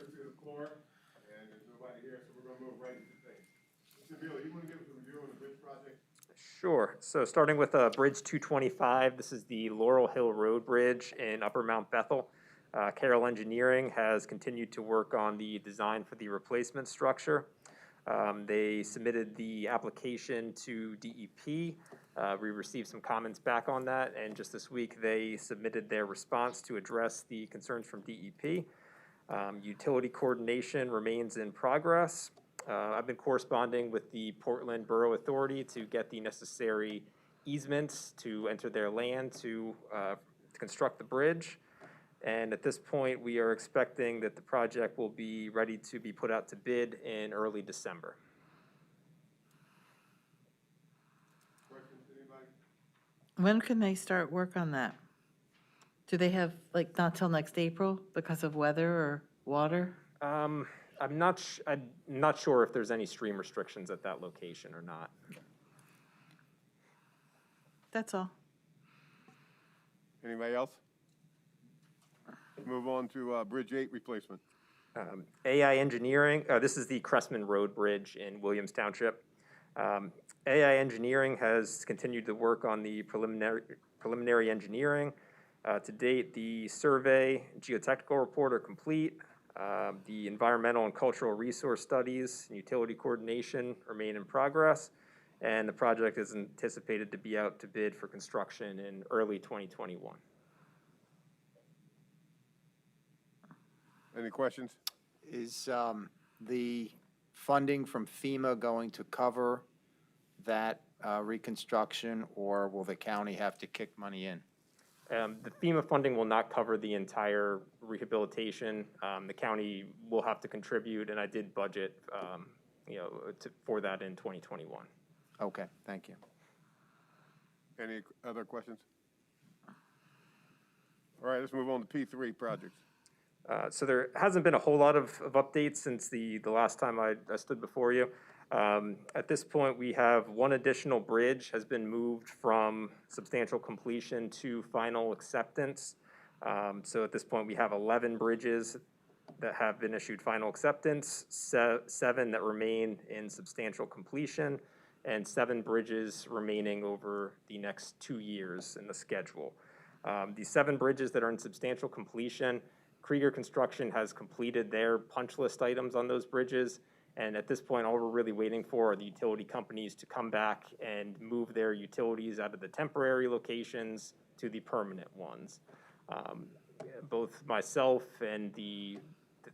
courtesy of the floor, and there's nobody here, so we're gonna move right into things. Mr. Beal, you wanna give us a review on the bridge project? Sure. So starting with Bridge 225, this is the Laurel Hill Road Bridge in Upper Mount Bethel. Carroll Engineering has continued to work on the design for the replacement structure. They submitted the application to DEP. We received some comments back on that, and just this week they submitted their response to address the concerns from DEP. Utility coordination remains in progress. I've been corresponding with the Portland Borough Authority to get the necessary easements to enter their land to construct the bridge. And at this point, we are expecting that the project will be ready to be put out to bid in early December. Questions, anybody? When can they start work on that? Do they have, like, not till next April because of weather or water? I'm not sure if there's any stream restrictions at that location or not. That's all. Anybody else? Move on to Bridge 8 replacement. AI Engineering, this is the Cressman Road Bridge in Williams Township. AI Engineering has continued to work on the preliminary engineering. To date, the survey and geotechnical report are complete. The environmental and cultural resource studies and utility coordination remain in progress, and the project is anticipated to be out to bid for construction in early 2021. Any questions? Is the funding from FEMA going to cover that reconstruction, or will the county have to kick money in? The FEMA funding will not cover the entire rehabilitation. The county will have to contribute, and I did budget, for that in 2021. Okay, thank you. Any other questions? All right, let's move on to P3 projects. So there hasn't been a whole lot of updates since the last time I stood before you. At this point, we have one additional bridge has been moved from substantial completion to final acceptance. So at this point, we have 11 bridges that have been issued final acceptance, 7 that remain in substantial completion, and 7 bridges remaining over the next 2 years in the schedule. The 7 bridges that are in substantial completion, Krieger Construction has completed their punch list items on those bridges. And at this point, all we're really waiting for are the utility companies to come back and move their utilities out of the temporary locations to the permanent ones. Both myself and the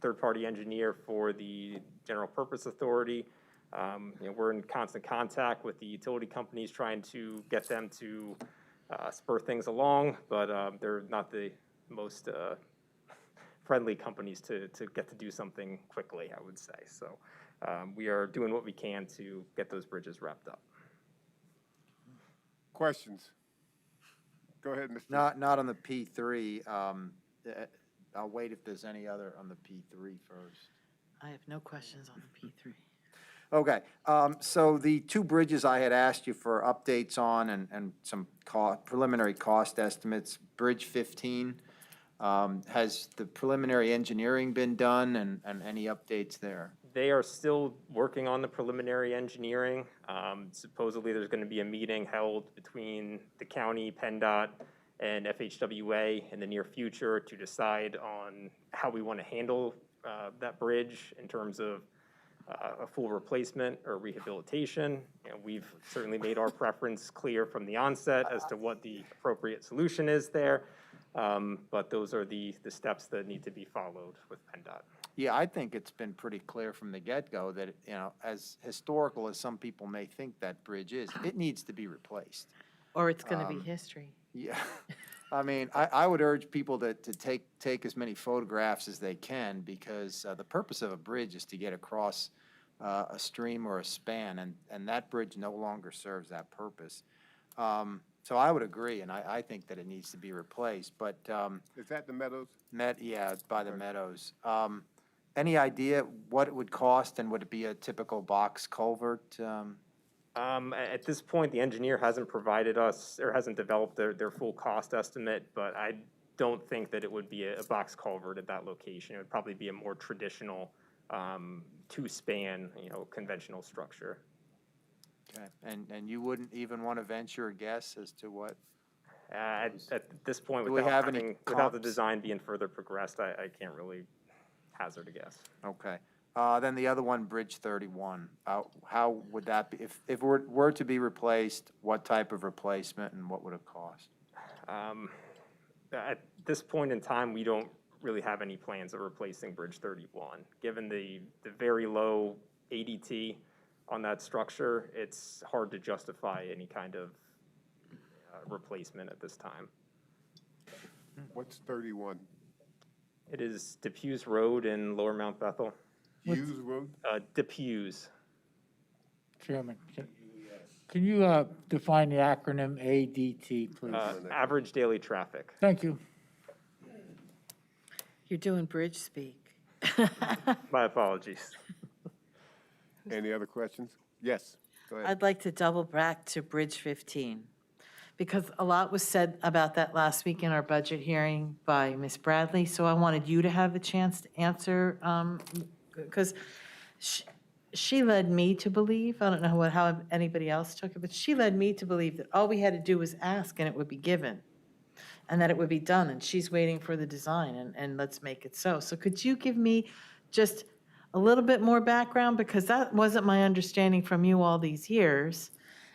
third-party engineer for the General Purpose Authority, we're in constant contact with the utility companies trying to get them to spur things along, but they're not the most friendly companies to get to do something quickly, I would say. So we are doing what we can to get those bridges wrapped up. Questions? Go ahead, Mr. Not on the P3. I'll wait if there's any other on the P3 first. I have no questions on the P3. Okay, so the 2 bridges I had asked you for updates on and some preliminary cost estimates, Bridge 15, has the preliminary engineering been done and any updates there? They are still working on the preliminary engineering. Supposedly, there's going to be a meeting held between the county, PennDOT, and FHWA in the near future to decide on how we want to handle that bridge in terms of a full replacement or rehabilitation. We've certainly made our preference clear from the onset as to what the appropriate solution is there. But those are the steps that need to be followed with PennDOT. Yeah, I think it's been pretty clear from the get-go that, as historical as some people may think that bridge is, it needs to be replaced. Or it's going to be history. Yeah, I mean, I would urge people to take as many photographs as they can, because the purpose of a bridge is to get across a stream or a span, and that bridge no longer serves that purpose. So I would agree, and I think that it needs to be replaced, but. Is that the Meadows? Yeah, it's by the Meadows. Any idea what it would cost, and would it be a typical box culvert? At this point, the engineer hasn't provided us or hasn't developed their full cost estimate, but don't think that it would be a box culvert at that location. It would probably be a more traditional two-span, conventional structure. Okay, and you wouldn't even want to venture a guess as to what? At this point, Do we have any without the comps? design being further progressed, I can't really hazard a guess. Okay. Then the other one, Bridge 31, how would that be, if it were to be replaced, what type of replacement and what would it cost? At this point in time, we don't really have any plans of replacing Bridge 31. Given the very low ADT on that structure, it's hard to justify any kind of replacement at this time. What's 31? It is Depews Road in Lower Mount Bethel. Hughes Road? Depews. Chairman, can you define the acronym ADT, please? Average daily traffic. Thank you. You're doing bridge speak. My apologies. Any other questions? Yes, go ahead. I'd like to double back to Bridge 15, because a lot was said about that last week in our budget hearing by Ms. Bradley, so I wanted you to have a chance to answer, because she led me to believe, I don't know how anybody else took it, but she led me to believe that all we had to do was ask and it would be given, and that it would be done, and she's waiting for the design, and let's make it so. So could you give me just a little bit more background, because that wasn't my understanding from you all these years.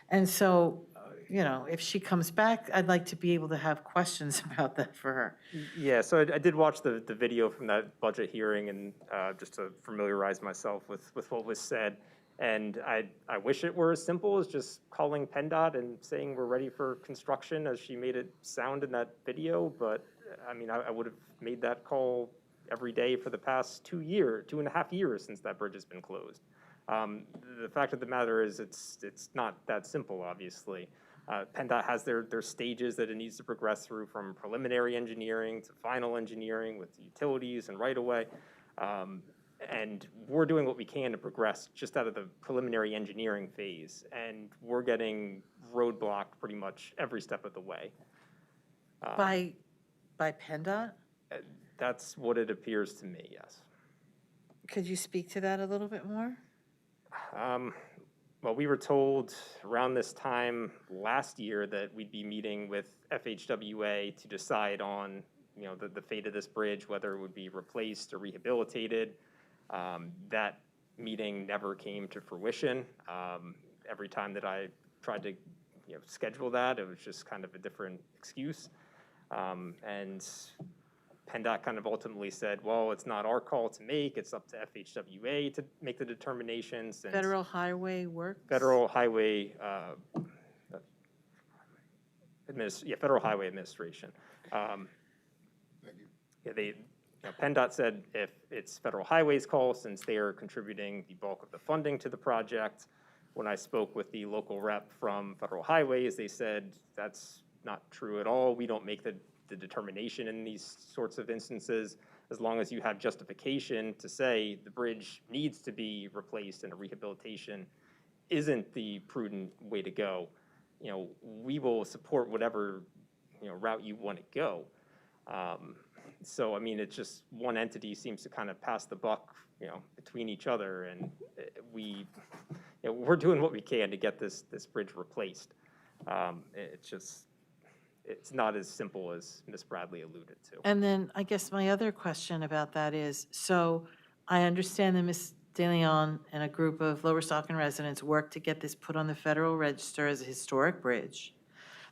And so, if she comes back, I'd like to be able to have questions about that for her. Yeah, so I did watch the video from that budget hearing, and just to familiarize myself with what was said. And I wish it were as simple as just calling PennDOT and saying we're ready for construction, as she made it sound in that video. But I mean, I would have made that call every day for the past 2.5 years since that bridge has been closed. The fact of the matter is it's not that simple, obviously. PennDOT has their stages that it needs to progress through, from preliminary engineering to final engineering with utilities and right-of-way. And we're doing what we can to progress just out of the preliminary engineering phase, and we're getting roadblocked pretty much every step of the way. By PennDOT? That's what it appears to me, yes. Could you speak to that a little bit more? Well, we were told around this time last year that we'd be meeting with FHWA to decide on, the fate of this bridge, whether it would be replaced or rehabilitated. That meeting never came to fruition. Every time that I tried to, schedule that, it was just kind of a different excuse. And PennDOT kind of ultimately said, well, it's not our call to make, it's up to FHWA to make the determinations. Since Federal Highway Works? Federal Highway, Federal Highway Administration. Thank you. Yeah, PennDOT said if it's Federal Highway's call, since they are contributing the bulk of the funding to the project. When I spoke with the local rep from Federal Highways, they said that's not true at all. We don't make the determination in these sorts of instances. As long as you have justification to say the bridge needs to be replaced and a rehabilitation isn't the prudent way to go, we will support whatever route you want to go. So I mean, it's just one entity seems to kind of pass the buck, between each other, and we're doing what we can to get this bridge replaced. It's not as simple as Ms. Bradley alluded to. And then I guess my other question about that is, so I understand that Ms. De Leon and a group of Lower Stockton residents worked to get this put on the Federal Register as a historic bridge.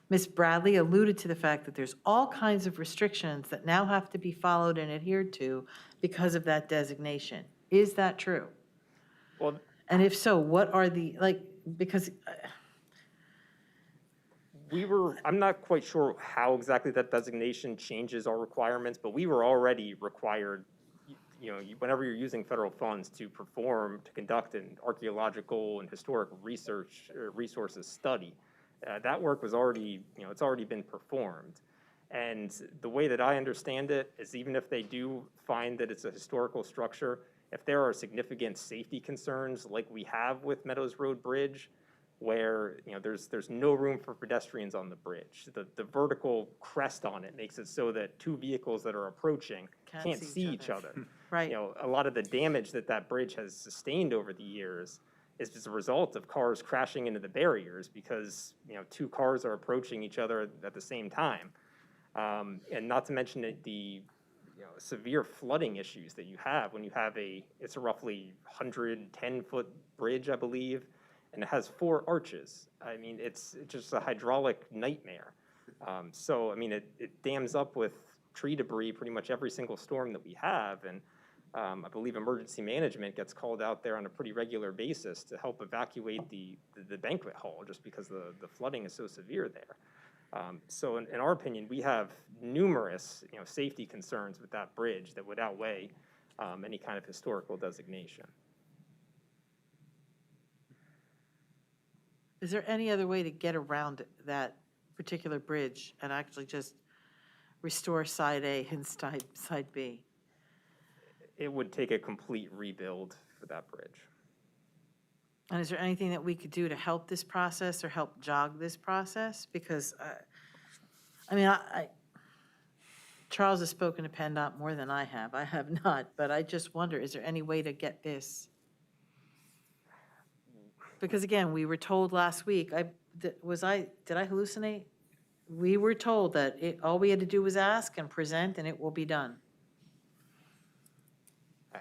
Ms. Bradley alluded to the fact that there's all kinds of restrictions that now have to be followed and adhered to because of that designation. Is that true? Well, And if so, what are because I'm not quite sure how exactly that designation changes our requirements, but we were already required, whenever you're using federal funds to conduct an archaeological and historic resources study, that work was already, it's already been performed. And the way that I understand it is, even if they do find that it's a historical structure, if there are significant safety concerns like we have with Meadows Road Bridge, where, there's no room for pedestrians on the bridge. The vertical crest on it makes it so that two vehicles that are approaching can't see each other. Right. A lot of the damage that bridge has sustained over the years is just a result of cars crashing into the barriers because, two cars are approaching each other at the same time. And not to mention the severe flooding issues that you have when you have it's a roughly 110-foot bridge, I believe, and it has 4 arches. I mean, it's just a hydraulic nightmare. It dams up with tree debris pretty much every single storm that we have, and I believe emergency management gets called out there on a pretty regular basis to help evacuate the banquet hall just because the flooding is so severe there. So in our opinion, we have numerous, safety concerns with that bridge that would outweigh any kind of historical designation. Is there any other way to get around that particular bridge and actually just restore side A and side B? It would take a complete rebuild for that bridge. And is there anything that we could do to help this process or help jog this process? Because, Charles has spoken to PennDOT more than I have. I have not, but I just wonder, is there any way to get this? Because again, we were told last week, did I hallucinate? We were told that all we had to do was ask and present and it will be done.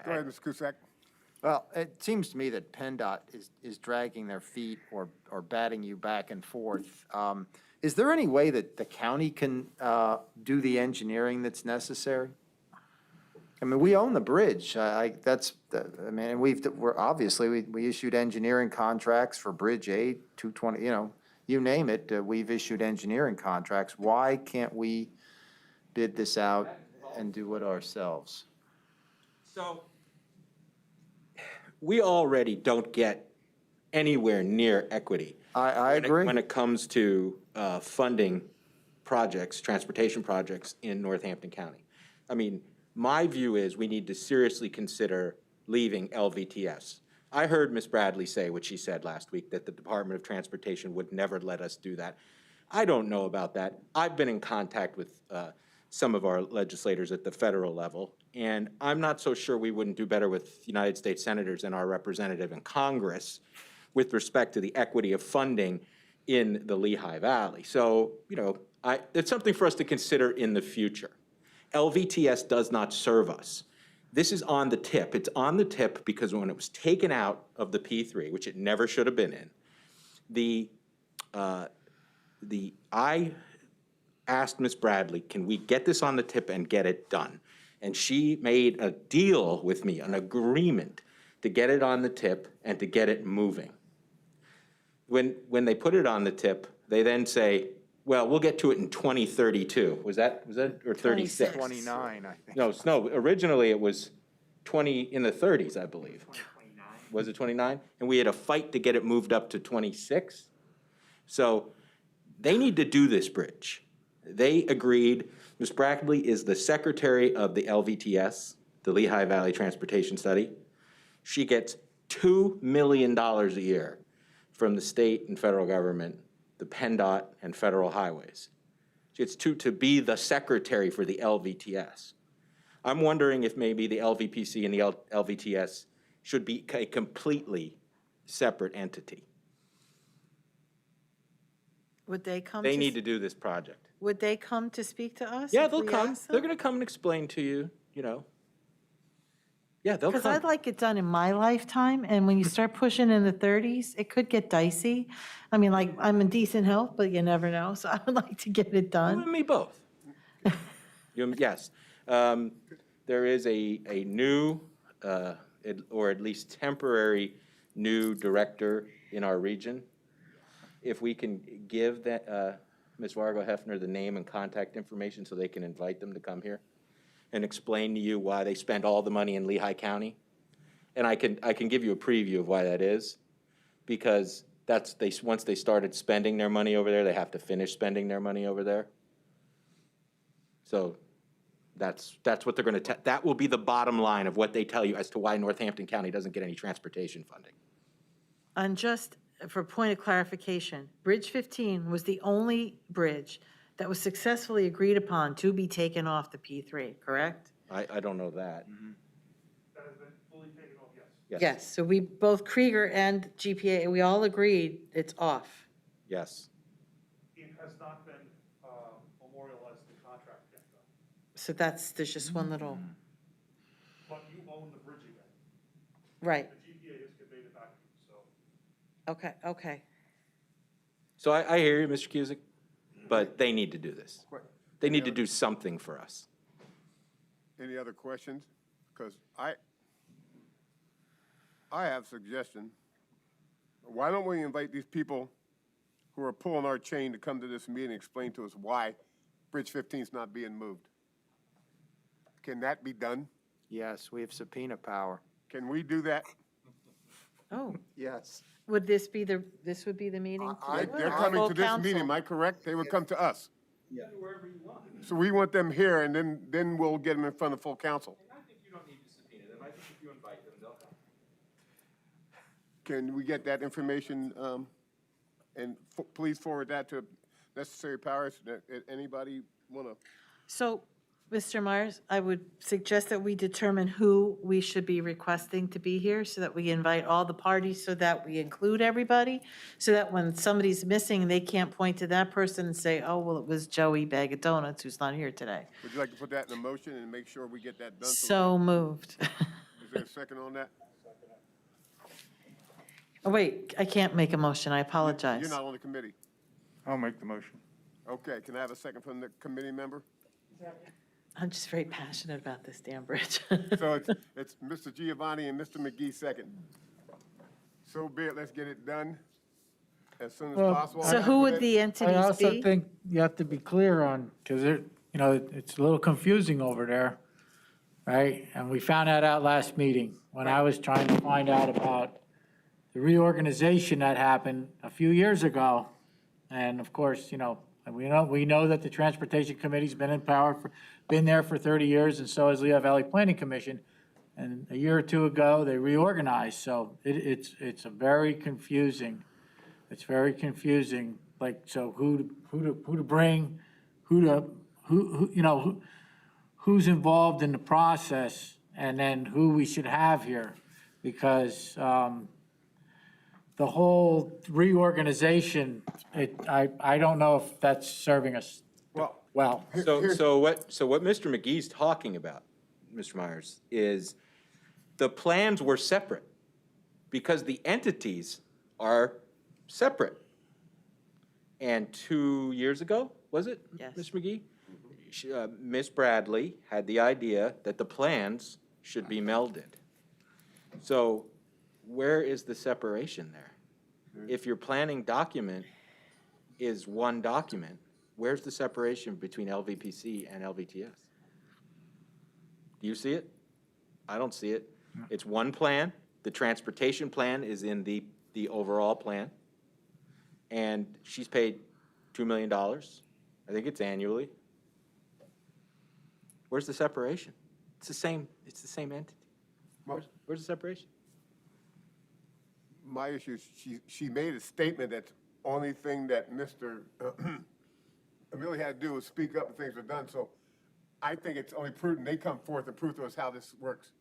Go ahead, Mr. Cusack. Well, it seems to me that PennDOT is dragging their feet or batting you back and forth. Is there any way that the county can do the engineering that's necessary? I mean, we own the bridge. We issued engineering contracts for Bridge 8, 220, you name it, we've issued engineering contracts. Why can't we bid this out and do it ourselves? So, we already don't get anywhere near equity. I agree. When it comes to funding projects, transportation projects in Northampton County. I mean, my view is we need to seriously consider leaving LVTS. I heard Ms. Bradley say what she said last week, that the Department of Transportation would never let us do that. I don't know about that. I've been in contact with some of our legislators at the federal level, and I'm not so sure we wouldn't do better with United States senators and our representative in Congress with respect to the equity of funding in the Lehigh Valley. So, it's something for us to consider in the future. LVTS does not serve us. This is on the tip. It's on the tip because when it was taken out of the P3, which it never should have been in, I asked Ms. Bradley, can we get this on the tip and get it done? And she made a deal with me, an agreement to get it on the tip and to get it moving. When they put it on the tip, they then say, well, we'll get to it in 2032. Was that or 36? 29, I think. No, originally it was in the 30s, I believe. Was it 29? And we had a fight to get it moved up to 26. So they need to do this bridge. They agreed. Ms. Bradley is the secretary of the LVTS, the Lehigh Valley Transportation Study. She gets $2 million a year from the state and federal government, the PennDOT and federal highways. She gets to be the secretary for the LVTS. I'm wondering if maybe the LVPC and the LVTS should be a completely separate entity. Would they come? They need to do this project. Would they come to speak to us? Yeah, if they'll we come. ask them? They're going to come and explain to you, Yeah, they'll Because come. I'd like it done in my lifetime, and when you start pushing in the 30s, it could get dicey. I mean, like, I'm in decent health, but you never know, so I would like to get it You done. and me both. Yes. There is a new, or at least temporary new director in our region. If we can give that, Ms. Vargo Hefner the name and contact information so they can invite them to come here and explain to you why they spend all the money in Lehigh County. And I can give you a preview of why that is, because once they started spending their money over there, they have to finish spending their money over there. So that's what they're going to, that will be the bottom line of what they tell you as to why Northampton County doesn't get any transportation funding. And just for point of clarification, Bridge 15 was the only bridge that was successfully agreed upon to be taken off the P3, correct? I don't know that. That has been fully taken off, yes. Yes, so we, both Krieger and GPA, we all agreed it's off. Yes. It has not been memorialized in the contract yet, though. So there's just one little, But you own the bridge again. right, The GPA has conveyed it back to you, so. okay. So I hear you, Mr. Cusick, but they need to do this. Quick. They need to do something for us. Any other questions? Because I have a suggestion. Why don't we invite these people who are pulling our chain to come to this meeting and explain to us why Bridge 15 is not being moved? Can that be done? Yes, we have subpoena power. Can we do that? Oh, Yes. would this be this would be the meeting? They're coming to this meeting, am I correct? They would come to us. So we want them here, and then we'll get them in front of full council. I think you don't need to subpoena them. I think if you invite them, they'll come. Can we get that information, and please forward that to necessary powers? Anybody want to? So, Mr. Myers, I would suggest that we determine who we should be requesting to be here so that we invite all the parties, so that we include everybody, so that when somebody's missing, they can't point to that person and say, oh, well, it was Joey Bag of Donuts who's not here today. Would you like to put that in a motion and make sure we get that done? So moved. Is there a second on that? Oh, wait, I can't make a motion, I apologize. You're not on the committee. I'll make the motion. Okay, can I have a second from the committee member? I'm just very passionate about this damn bridge. So it's Mr. Giovanni and Mr. McGee second. So be it, let's get it done as soon as Well, possible. So who would the I entities also be? think you have to be clear on, because it's a little confusing over there, right? And we found that out last meeting, when I was trying to find out about the reorganization that happened a few years ago. And of course, we know that the Transportation Committee's been there for 30 years, and so has Lehigh Valley Planning Commission. And a year or two ago, they reorganized, so it's a very confusing. It's very confusing, like, so who to bring, who's involved in the process, and then who we should have here. Because the whole reorganization, I don't know if that's serving us well. So what Mr. McGee's talking about, Mr. Myers, is the plans were separate because the entities are separate. And 2 years ago, was it? Yes. Mr. McGee? Ms. Bradley had the idea that the plans should be melded. So where is the separation there? If your planning document is one document, where's the separation between LVPC and LVTS? Do you see it? I don't see it. It's one plan. The transportation plan is in the overall plan. And she's paid $2 million. I think it's annually. Where's the separation? It's the same entity. Where's the separation? My issue is she made a statement that the only thing that Mr. Amelia had to do was speak up and things were done. So I think it's only prudent they come forth and prove to us how this works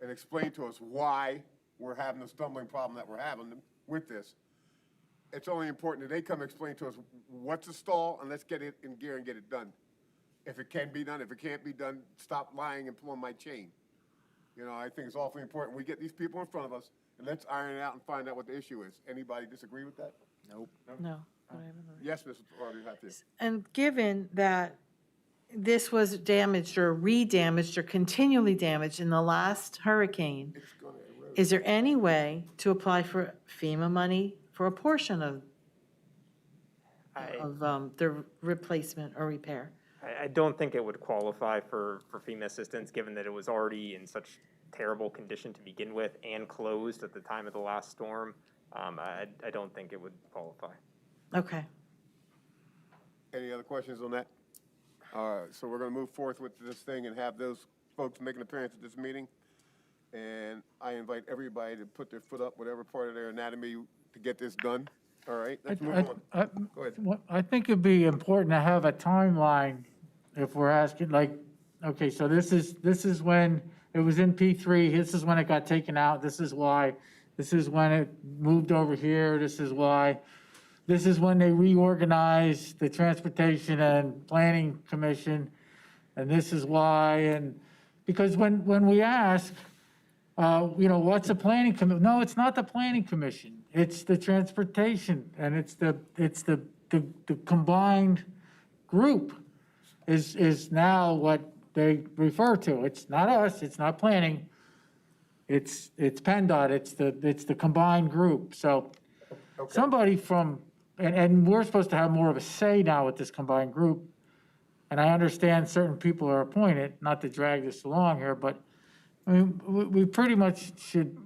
and explain to us why we're having the stumbling problem that we're having with this. It's only important that they come explain to us what's the stall, and let's get it in gear and get it done. If it can be done, if it can't be done, stop lying and pulling my chain. I think it's awfully important. We get these people in front of us, and let's iron it out and find out what the issue is. Anybody disagree with that? Nope. No. Yes, Mr. Hatfield. And given that this was damaged or re-damaged or continually damaged in the last hurricane, It's gonna erode. is there any way to apply for FEMA money for a portion of the replacement or repair? I don't think it would qualify for FEMA assistance, given that it was already in such terrible condition to begin with and closed at the time of the last storm. I don't think it would qualify. Okay. Any other questions on that? All right, so we're gonna move forth with this thing and have those folks make an appearance at this meeting. And I invite everybody to put their foot up, whatever part of their anatomy to get this done. All right, let's move I- on. I- Go ahead. Well, I think it'd be important to have a timeline if we're asking, like, okay, so this is when it was in P3, this is when it got taken out, this is why, this is when it moved over here, this is why, this is when they reorganized the Transportation and Planning Commission, and this is why, and, because when we ask, what's the planning commission? No, it's not the planning commission. It's the transportation, and it's the combined group is now what they refer to. It's not us, it's not planning. It's PennDOT, it's the combined group. So somebody from, and we're supposed to have more of a say now with this combined group. And I understand certain people are appointed, not to drag this along here, but I mean, we pretty much should,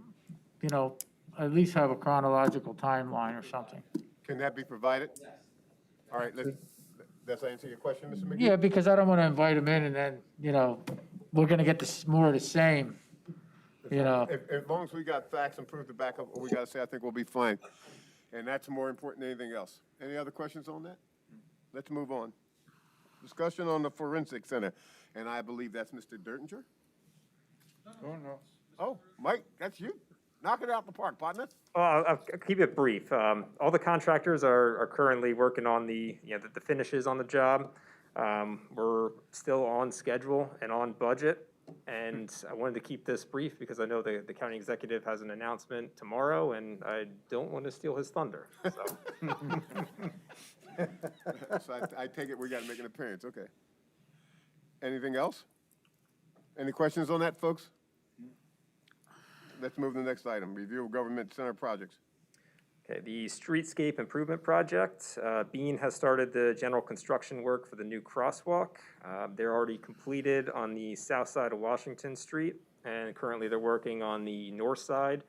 at least have a chronological timeline or something. Can that be provided? Yes. All right, does that answer your question, Mr. McGee? Yeah, because I don't want to invite them in and then, we're going to get more of the same, As long as we got facts and proof to back up what we got to say, I think we'll be fine. And that's more important than anything else. Any other questions on that? Let's move on. Discussion on the Forensic Center, and I believe that's Mr. Dertinger? Oh, Mike, that's you. Knock it out the park, partner. I'll keep it brief. All the contractors are currently working on the finishes on the job. We're still on schedule and on budget. And I wanted to keep this brief because I know the county executive has an announcement tomorrow, and I don't want to steal his thunder. So. So I take it we got to make an appearance, okay. Anything else? Any questions on that, folks? Let's move to the next item, review of government center projects. Okay, the Streetscape Improvement Project. Bean has started the general construction work for the new crosswalk. They're already completed on the south side of Washington Street, and currently they're working on the north side.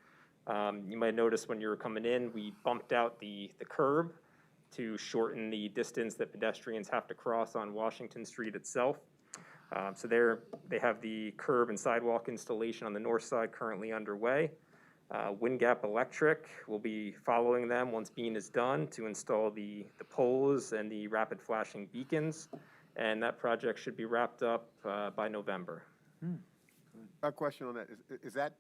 You might notice when you were coming in, we bumped out the curb to shorten the distance that pedestrians have to cross on Washington Street itself. So they have the curb and sidewalk installation on the north side currently underway. Wind Gap Electric will be following them once Bean is done to install the poles and the rapid flashing beacons. And that project should be wrapped up by November. A question on that, is that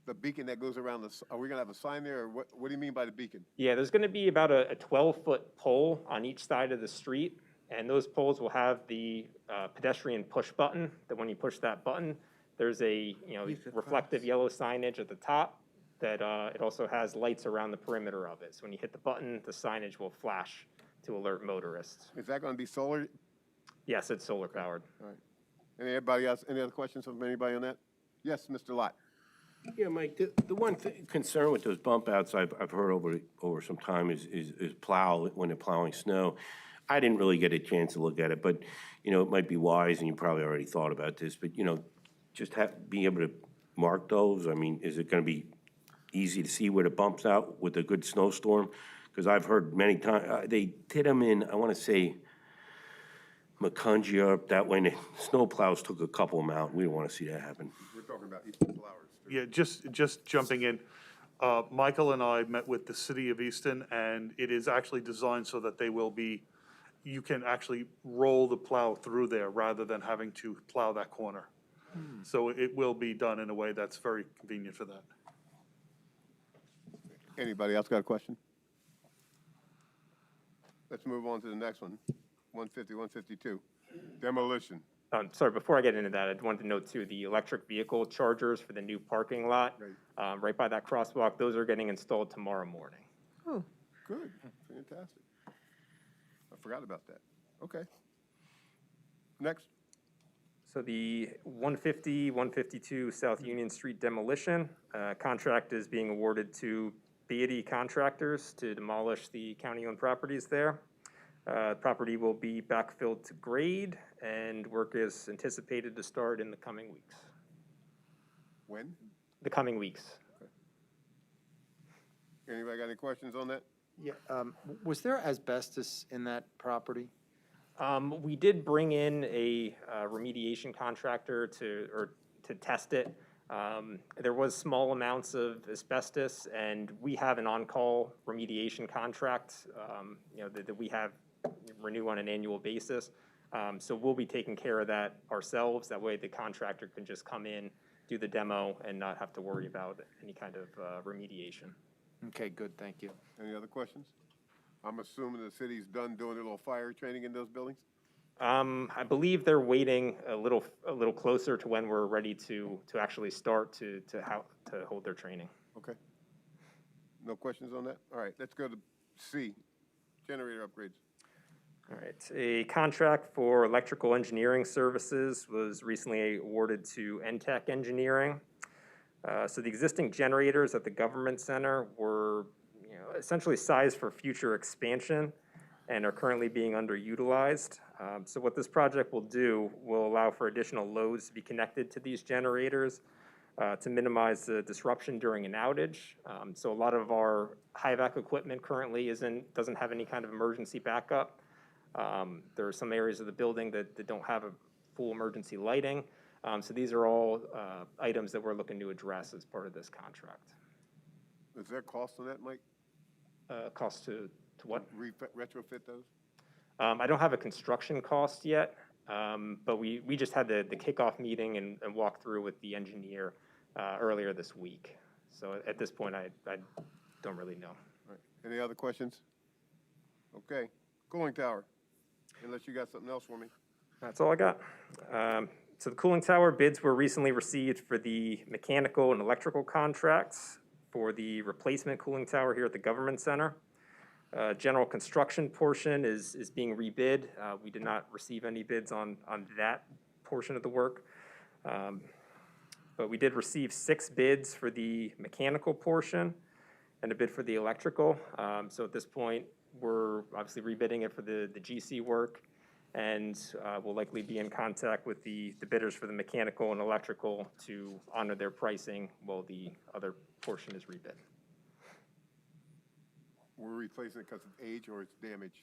the beacon that goes around are we gonna have a sign there, or what do you mean by the beacon? Yeah, there's gonna be about a 12-foot pole on each side of the street. And those poles will have the pedestrian push button, that when you push that button, there's a reflective yellow signage at the top that it also has lights around the perimeter of it. So when you hit the button, the signage will flash to alert motorists. Is that gonna be solar? Yes, it's solar powered. All right. Anybody else, any other questions from anybody on that? Yes, Mr. Lott. Yeah, Mike, the one concern with those bump outs I've heard over some time is plow, when they're plowing snow. I didn't really get a chance to look at it, but, it might be wise, and you probably already thought about this, but, just being able to mark those, I mean, is it gonna be easy to see where the bumps out with a good snowstorm? Because I've heard many times, they did them in, I wanna say, Macungie up that way, and the snow plows took a couple of them out. We don't wanna see that happen. We're talking about Eastern Flowers. Yeah, just jumping in. Michael and I met with the city of Easton, and it is actually designed so that you can actually roll the plow through there rather than having to plow that corner. So it will be done in a way that's very convenient for that. Anybody else got a question? Let's move on to the next one, 150, 152, demolition. Sorry, before I get into that, I wanted to note too, the electric vehicle chargers for the new parking lot, right by that crosswalk, those are getting installed tomorrow morning. Oh, Good, fantastic. I forgot about that. Okay. Next. So the 150, 152 South Union Street demolition, contract is being awarded to Beatty Contractors to demolish the county-owned properties there. Property will be backfilled to grade, and work is anticipated to start in the coming weeks. When? The coming weeks. Anybody got any questions on that? Yeah, was there asbestos in that property? We did bring in a remediation contractor to test it. There was small amounts of asbestos, and we have an on-call remediation contract, that we have renew on an annual basis. So we'll be taking care of that ourselves. That way the contractor can just come in, do the demo, and not have to worry about any kind of remediation. Okay, good, thank you. Any other questions? I'm assuming the city's done doing their little fire training in those buildings? I believe they're waiting a little closer to when we're ready to actually start to hold their training. Okay. No questions on that? All right, let's go to C, generator upgrades. All right, a contract for electrical engineering services was recently awarded to NTech Engineering. So the existing generators at the government center were, essentially sized for future expansion and are currently being underutilized. So what this project will do will allow for additional loads to be connected to these generators to minimize the disruption during an outage. So a lot of our high-vac equipment currently doesn't have any kind of emergency backup. There are some areas of the building that don't have a full emergency lighting. So these are all items that we're looking to address as part of this contract. Is there a cost on that, Mike? Cost to what? Retrofit those? I don't have a construction cost yet, but we just had the kickoff meeting and walk through with the engineer earlier this week. So at this point, I don't really know. All right. Any other questions? Okay, cooling tower, unless you got something else for me. That's all I got. So the cooling tower bids were recently received for the mechanical and electrical contracts for the replacement cooling tower here at the government center. General construction portion is being rebid. We did not receive any bids on that portion of the work. But we did receive 6 bids for the mechanical portion and a bid for the electrical. So at this point, we're obviously rebidding it for the GC work, and we'll likely be in contact with the bidders for the mechanical and electrical to honor their pricing while the other portion is rebid. We're replacing it because of age or it's damaged?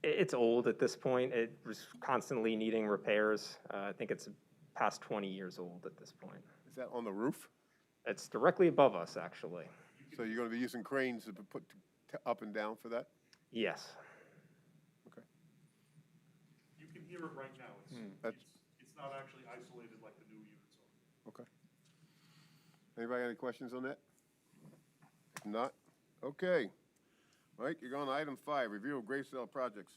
It's old at this point. It was constantly needing repairs. I think it's past 20 years old at this point. Is that on the roof? It's directly above us, actually. So you're gonna be using cranes to put up and down for that? Yes. Okay. You can hear it right now. It's not actually isolated like the new units are. Okay. Anybody got any questions on that? If not, okay. Mike, you're going to item 5, review of gray cell projects.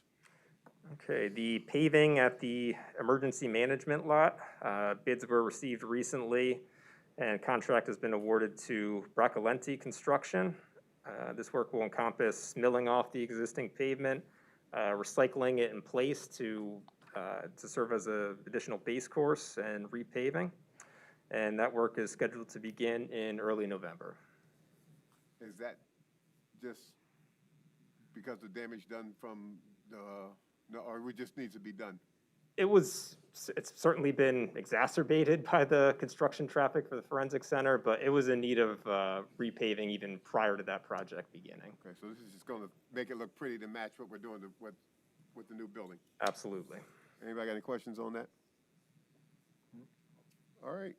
Okay, the paving at the emergency management lot, bids were received recently, and contract has been awarded to Bracalenti Construction. This work will encompass milling off the existing pavement, recycling it in place to serve as an additional base course and repaving. And that work is scheduled to begin in early November. Is that just because the damage done from no, or it just needs to be done? It's certainly been exacerbated by the construction traffic for the forensic center, but it was in need of repaving even prior to that project beginning. Okay, so this is just going to make it look pretty to match what we're doing with the new building. Absolutely. Anybody got any questions on that? All right.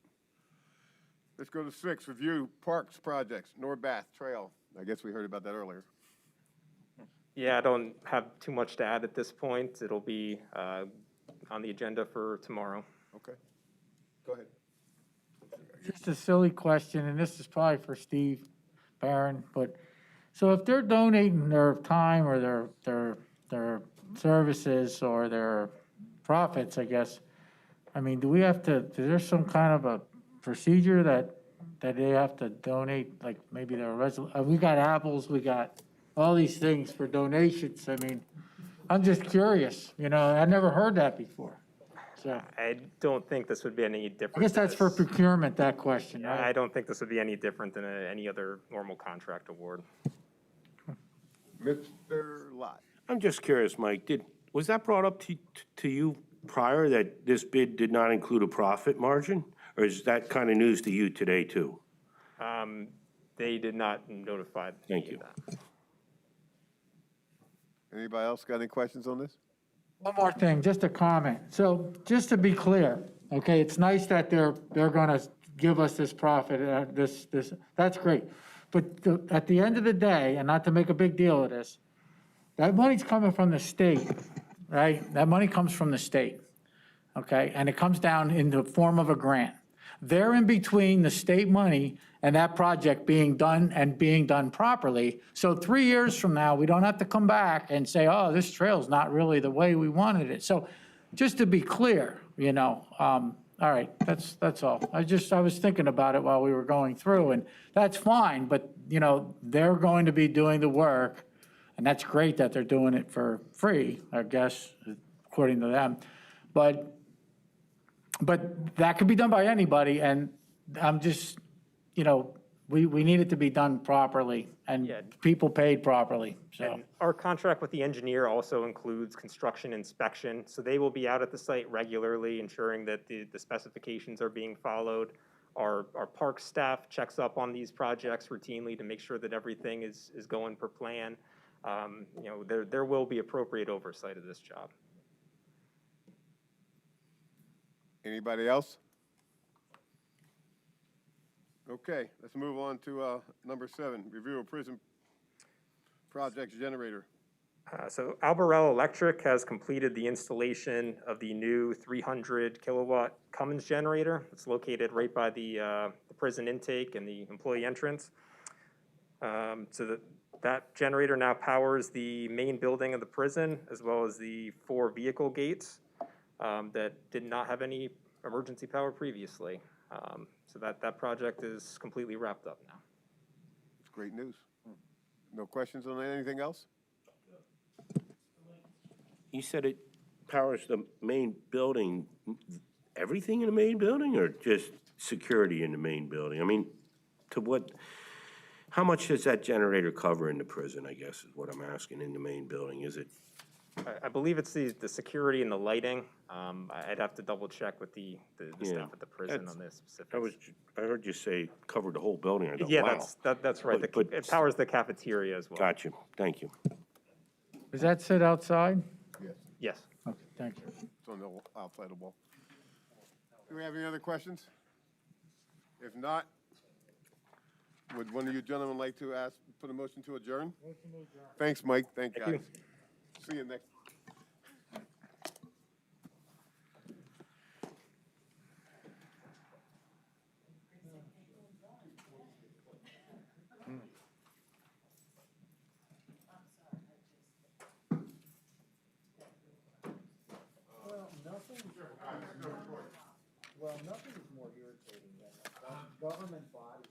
Let's go to 6, review parks projects, Norbath Trail. I guess we heard about that earlier. Yeah, I don't have too much to add at this point. It'll be on the agenda for tomorrow. Okay. Go ahead. Just a silly question, and this is probably for Steve Barron, but, so if they're donating their time or their services or their profits, I guess, I mean, do we have to, is there some kind of a procedure that they have to donate, like maybe their we got apples, we got all these things for donations. I mean, I'm just curious, I never heard that before. So I don't think this would be any different. I guess that's for than- procurement, that question, Yeah, I right? don't think this would be any different than any other normal contract award. Mr. Lott. I'm just curious, Mike, was that brought up to you prior, that this bid did not include a profit margin? Or is that kind of news to you today, too? They did not notify Thank me you. of that. Anybody else got any questions on this? One more thing, just a comment. So just to be clear, Okay, it's nice that they're gonna give us this profit, that's great. But at the end of the day, and not to make a big deal of this, that money's coming from the state, right? That money comes from the state, okay? And it comes down in the form of a grant. They're in between the state money and that project being done and being done properly. So 3 years from now, we don't have to come back and say, oh, this trail's not really the way we wanted it. So just to be clear, all right, that's all. I was thinking about it while we were going through, and that's fine, but, they're going to be doing the work, and that's great that they're doing it for free, I guess, according to them. But that could be done by anybody, and I'm just, we need it to be done properly, and Yeah. people paid properly, so. And our contract with the engineer also includes construction inspection, so they will be out at the site regularly, ensuring that the specifications are being followed. Our park staff checks up on these projects routinely to make sure that everything is going per plan. There will be appropriate oversight of this job. Anybody else? Okay, let's move on to number 7, review of prison projects generator. So Albarell Electric has completed the installation of the new 300 kilowatt Cummins generator. It's located right by the prison intake and the employee entrance. So that generator now powers the main building of the prison, as well as the 4 vehicle gates that did not have any emergency power previously. So that project is completely wrapped up now. It's great news. No questions on anything else? You said it powers the main building, everything in the main building, or just security in the main building? I mean, how much does that generator cover in the prison, I guess, is what I'm asking, in the main building? Is it? I believe it's the security and the lighting. I'd have to double check with the Yeah, staff at the prison on this specifics. I heard you say covered the whole building. I thought, Yeah, wow. that's right. But- It powers the cafeteria as well. Got you, thank you. Does that sit outside? Yes. Yes. Okay, thank you. It's on the outside of the wall. Do we have any other questions? If not, would one of you gentlemen like to put a motion to adjourn? Motion to adjourn. Thanks, Mike. Thank you, Thank guys. See you next. Well, nothing is more irritating than a government body